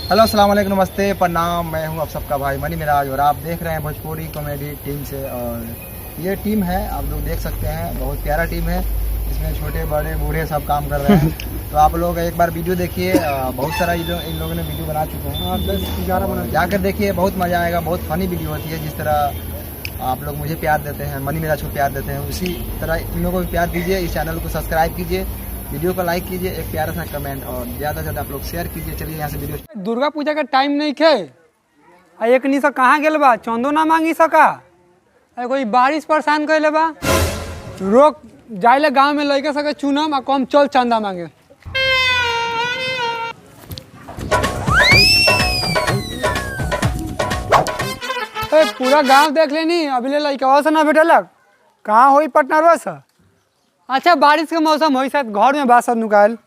Hello अस्सलाम वालेकुम, नमस्ते, प्रणाम। मैं हूं आप सबका भाई मनी मिराज और आप देख रहे हैं भोजपुरी कॉमेडी टीम से। और ये टीम है, आप लोग देख सकते हैं, बहुत प्यारा टीम है। इसमें छोटे बड़े बूढ़े सब काम कर रहे हैं। तो आप लोग एक बार वीडियो देखिए, बहुत सारा इन लोगों ने वीडियो बना चुके हैं, 10-11 बना, जाकर देखिए, बहुत मज़ा आएगा। बहुत फनी वीडियो होती है। जिस तरह आप लोग मुझे प्यार देते हैं, मनी मिराज को प्यार देते हैं, उसी तरह इन लोगों को भी प्यार दीजिए। इस चैनल को सब्सक्राइब कीजिए, वीडियो को लाइक कीजिए, एक प्यारा सा कमेंट और ज़्यादा से ज़्यादा आप लोग शेयर कीजिए। चलिए यहाँ से वीडियो। दुर्गा पूजा का टाइम नहीं खे आ एक नी से कहाँ गेल बा, चंदो ना मांगी सका। कोई बारिश परेशान कैले बा, रोक जाइले गांव में लड़के सके चुनम आ कम चल चंदा मांगे। पूरा गांव देख लेनी, अभी ले लड़का से ना भेटलक, कहाँ होई पटना रोस। अच्छा बारिश के मौसम हो, शायद घर में बासर नुकाल,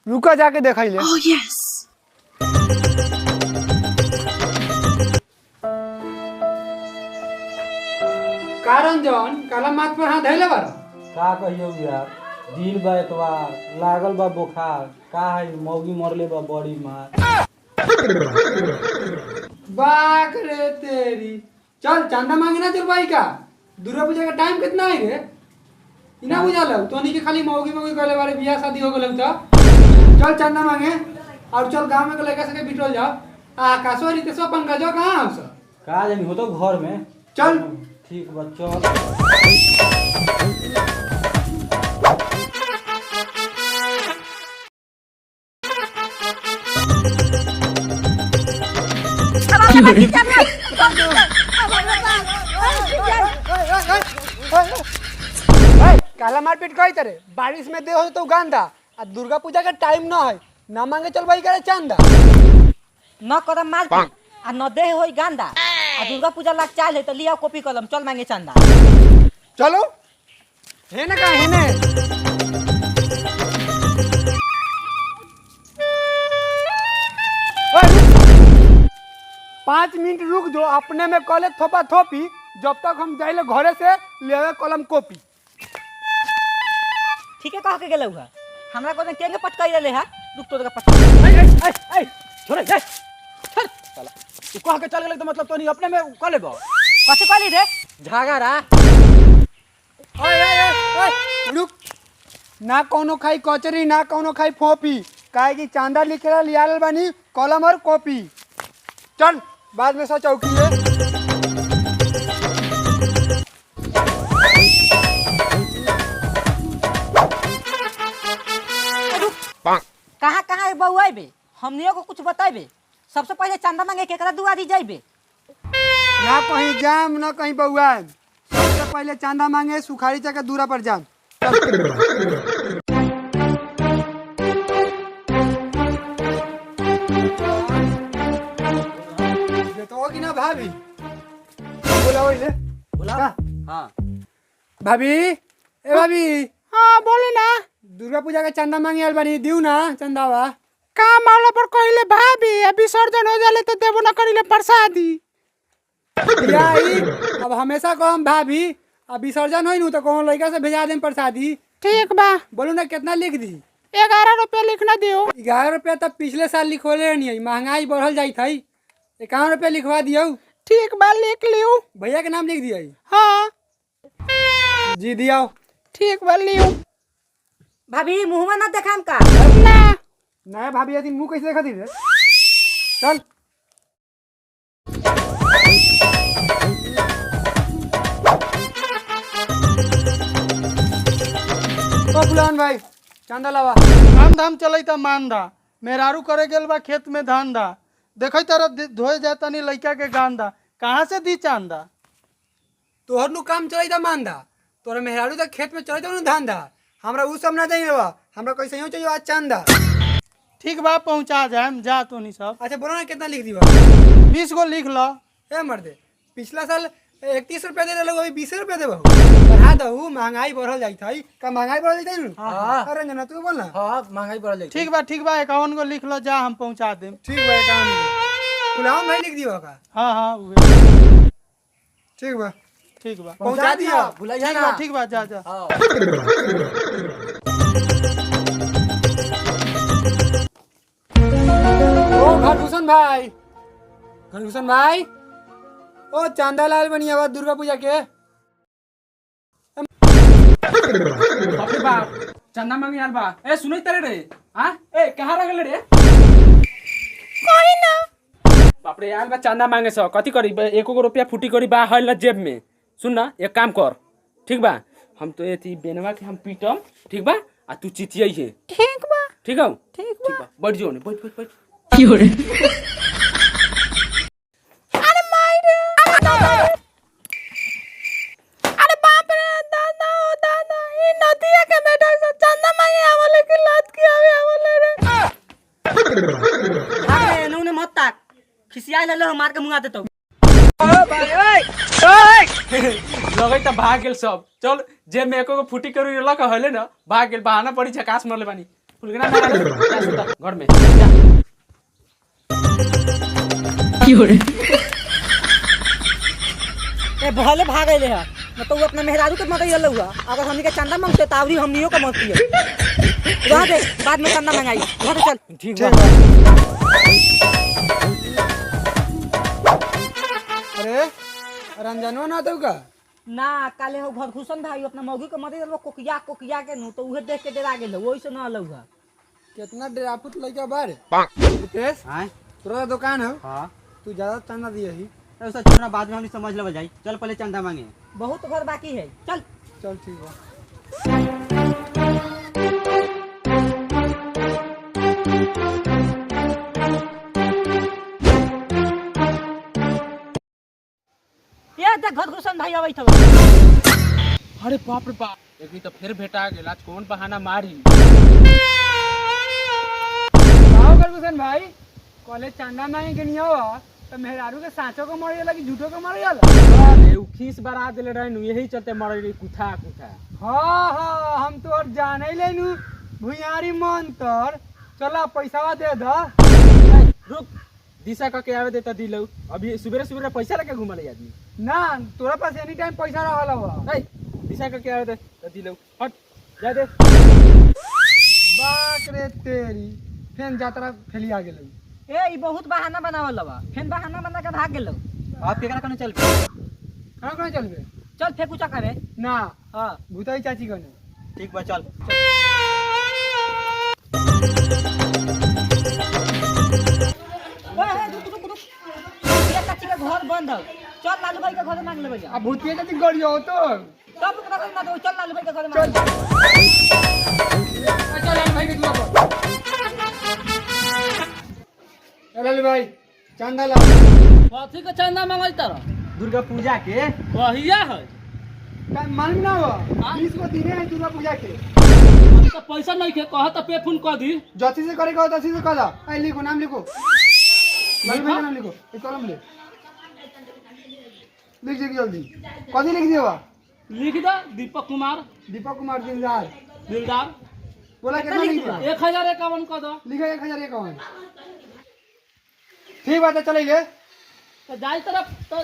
रुका जाके देख ले। Oh, yes. कारण जौन काला माथ पर हाथ धैले बार का कहियो यार, दिल बा एतवार, लागल बा बुखार, का है मौगी मरले बा बड़ी मार। बाक रे तेरी, चल चंदा मांगे ना चल भाई का। दुर्गा पूजा का टाइम कितना है रे, इना बुझा लो तो नहीं के खाली मौगी मौगी कहले बारे बियाह शादी हो गेल तो चल चंदा मांगे और चल गांव में के लड़का सके बिटल जाओ। आकाशो रितेशो पंकजो कहां हो सब, का जानी हो तो घर में। चल ठीक बा चल। काला मारपीट कही तरह बारिश में दे हो तो गांधा आ दुर्गा पूजा का टाइम ना है, ना मांगे चल भाई करे चंदा। न करम मारपीट आ न दे होई गांदा आ दुर्गा पूजा लाग चाल है तो लिया कॉपी कलम चल मांगे चंदा। चलो है ना, कहा है ने 5 मिनट रुक दो, अपने में कॉलेज थोपा थोपी, जब तक हम जाइले घरे से लेवे कलम कॉपी। ठीक है कह के गेलौ है, हमरा को केंगे पटकाई रहले है, रुक तो पटका ए छोरे जा चल साला, तू कह के चल गेले तो मतलब तोनी अपने में क लेबो। कथि कहली रे झगड़ा। रुक, ना कोनो खाई कचरी, ना कोनो खाई फोपी, काहे कि चांदा लिखेला लियाल बानी कलम और कॉपी। चल बाद में सो चौकी है। कहाँ कहाँ बउआ बे, हमनियो को कुछ बताइबे। सबसे पहले चंदा मांगे केकरा दुआरी जाइबे। ना कहीं जाम ना कहीं बउआ, सबसे पहले चांदा मांगे सुखाड़ी चके दूरा पर जाम। तो होगी ना भाभी, बोला ले बोला हां भाभी। ए भाभी, हाँ बोली ना। दुर्गा पूजा का चंदा मांगे आल बानी, दिउ ना चंदावा। काम आला पर कहले भाभी, विसर्जन हो जाले तो देबो ना करिले प्रसादी। आई अब हमेशा कहम भाभी, अब विसर्जन होई नु तो कौन लड़का से भेजा देम प्रसादी। ठीक बा, बोलू ना कितना लिख दी। 11 रुपया लिखना दियो। 11 रुपया तब पिछले साल लिखोले नहीं है, महंगाई बढ़ल जाई थी। 51 रुपया लिखवा दियो। ठीक बा लिख लियो। भैया के नाम लिख दिया हाँ जी, दिया। ठीक बा लियो। भाभी मुंह में ना देखाम का ना नया भाभी आती मुंह कैसे देखा दी रे। चल ओ फुलान भाई चंदा लावा। काम धाम चलता मानदा, मेहरारू करे गेल बा खेत में धान दा, देख तरह धोए जाता नहीं लड़का के गांदा, कहाँ से दी चांदा। तोहर नु काम चलता मानदा, तोरा मेहरारू तक खेत में चलता नु धान दा, हमरा उ सब ना चाहिए बा, हमरा कैसे यूं चाहिए आज चंदा। ठीक बा पहुँचा जाए जा तो नहीं सब। अच्छा बोलो ना कितना लिख दी बा। 20 गो लिख लो। ए मर्दे, पिछला साल 31 रुपया दे रहे, अभी 20 रुपया दे बढ़ा दहू, महंगाई बढ़ल जाई थी। का महंगाई बढ़ल जाई नु? हाँ। अरे जना तू बोल ना। हां महंगाई बढ़ जाई। ठीक बा 51 गो लिख लो, जा हम पहुँचा देम। ठीक बा, काम फुलावन भाई लिख दियो का। हाँ हाँ ठीक बा, ठीक बा पहुंचा दिया। भुलाइया ठीक ना। बा ठीक बा, जा जा। ओ घाटूसन खरभूषण भाई ओ चांदा लाल बनिया बात दुर्गा पूजा के बाप रे बाप चंदा मांगे यार बा ए सुनै तरे रे हां ए कहां रह गेले रे कोई ना बाप रे यार बा चंदा मांगे छ कथि करी एको रुपया फुटी करी बा हल जेब में सुन ना एक काम कर ठीक बा हम तो एथी बेनवा के हम पीटम ठीक बा आ तू चिचियै है ठीक बा ठीक हौ ठीक बा बैठ जो ने बैठ की हो रे अरे मायरे अरे बाप रे दादा ओ दादा ई नदिया के बेटा से चंदा मांगे आवले के लात की आवे आवले रे अरे नौने मत ताक खिसिया ले लो मार के मुंगा देतो लगै त भाग गेल सब चल जेब में एको फुटी करी लक हले न भाग गेल बहाना पड़ी झकास मरले बानी फुलगना मार घर में जा की हो रे ए भले भाग गए है न तो वो अपना मेहरारू के मत येलो हुआ अगर हमनी के चंदा मांगते तावरी हमनियो के मत दियो रह दे बाद में चंदा मंगाई घर चल ठीक बा अरे रंजनवा ना तो का ना काले हो घरभूषण भाई अपना मौगी के मत येलो कोकिया के नु तो उहे देख के डरा गेल ओइ से ना अलग हुआ कितना डरापुत लइका बारे रितेश हां तोरा दुकान है हां तू ज्यादा चंदा दिए ही ऐसा छोड़ा बाद में हम समझ लेबे जाई चल पहले चंदा मांगे बहुत घर बाकी है चल चल ठीक बा ये देख घरभूषण भाई आवै थो अरे बाप रे बाप एक तो फिर भेटा गेल आज कौन बहाना मारी आओ खरभूषण भाई कॉलेज चंदा मांगे के नहीं आवा तो मेहरारू के साँचो को मारे लगी झूठो को मारे जाला अरे उ खीस बरा देले रहनु यही चलते मरे रे कुथा हाँ हम तो और जाने ही लेनु भुयारी मंतर चला पैसा दे दा रुक दिशा का के आवे देता दिलौ अभी सुबह पैसा लेके घुमले आदमी ना तोरा पास एनी टाइम पैसा रहल बा ए दिशा का के आवे दे दिलौ हट जा दे बाक रे तेरी फेन यात्रा फैली आ गेलै ए ई बहुत बहाना बनावल बा फेन बहाना बना के भाग गेलो आप केकरा कने चल कहाँ चलबे चल फेकुचा करे ना हां भूताई चाची कने ठीक बा चल ओए रुक ये चाची के घर बंद हो चल लालू भाई के घर मांग लेबे जा अब भूतिया चाची गड़ियो तो तब ओकरा घर ना दो चल लालू भाई के घर चल मांग चल भाई के दुआ पर लालू भाई चंदा ला कथि के चंदा मांगै तर दुर्गा पूजा के कहिया है मालूम ना हो 20 को दिने है दुर्गा पूजा के तो पैसा नहीं के कह त पे फोन कर दी जति से करेगा तसी से करा ए लिखो नाम लिखो लालू भाई का नाम लिखो एक कलम ले लिख दे जल्दी कथी लिख दियो लिख दे दीपक कुमार दिलदार बोला कितना लिख दिया 1051 कर दो लिखा 1051 ठीक बात है चलेंगे तो जाई तरफ तो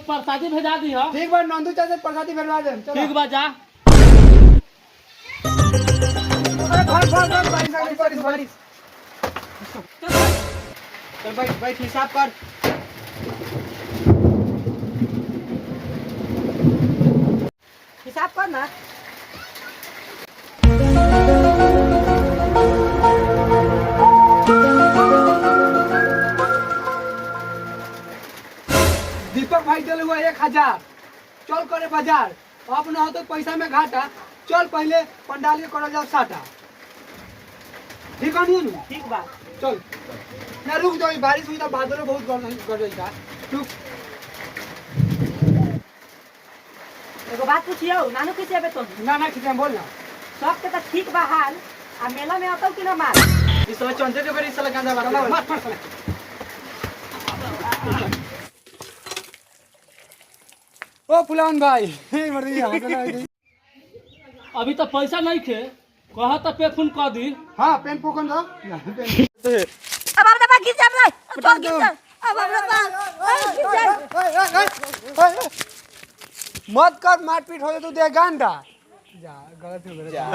प्रसादी भेजा दी हो ठीक बात नंदू चाचा प्रसादी भेजवा दे चलो ठीक बा जा अरे बारिश चल भाई हिसाब कर हिसाब कर ना दीपक भाई चल हुआ 1000 चल करे बाजार अब ना हो तो पैसा में घाटा चल पहले पंडाल के करल जाओ साटा ठीक है नु ठीक बा चल ना रुक जाओ बारिश हुई तो बादल बहुत कर रही था रुक एगो बात पूछियो नानू किसे आबे तो ना किसी बोल ना सब के त ठीक बा हाल आ मेला में आतो कि ना मार इस समय चंदे के बेरी साला गांजा मार मार साला ओ फुलान भाई मर्दी अभी तो पैसा नहीं खे कह त पे फोन कर दी हां पेन पोकन दो अब अब दबा गिर जा रे चल गिर जा अब मत कर मारपीट हो तू दे गांडा जा गलत हो गया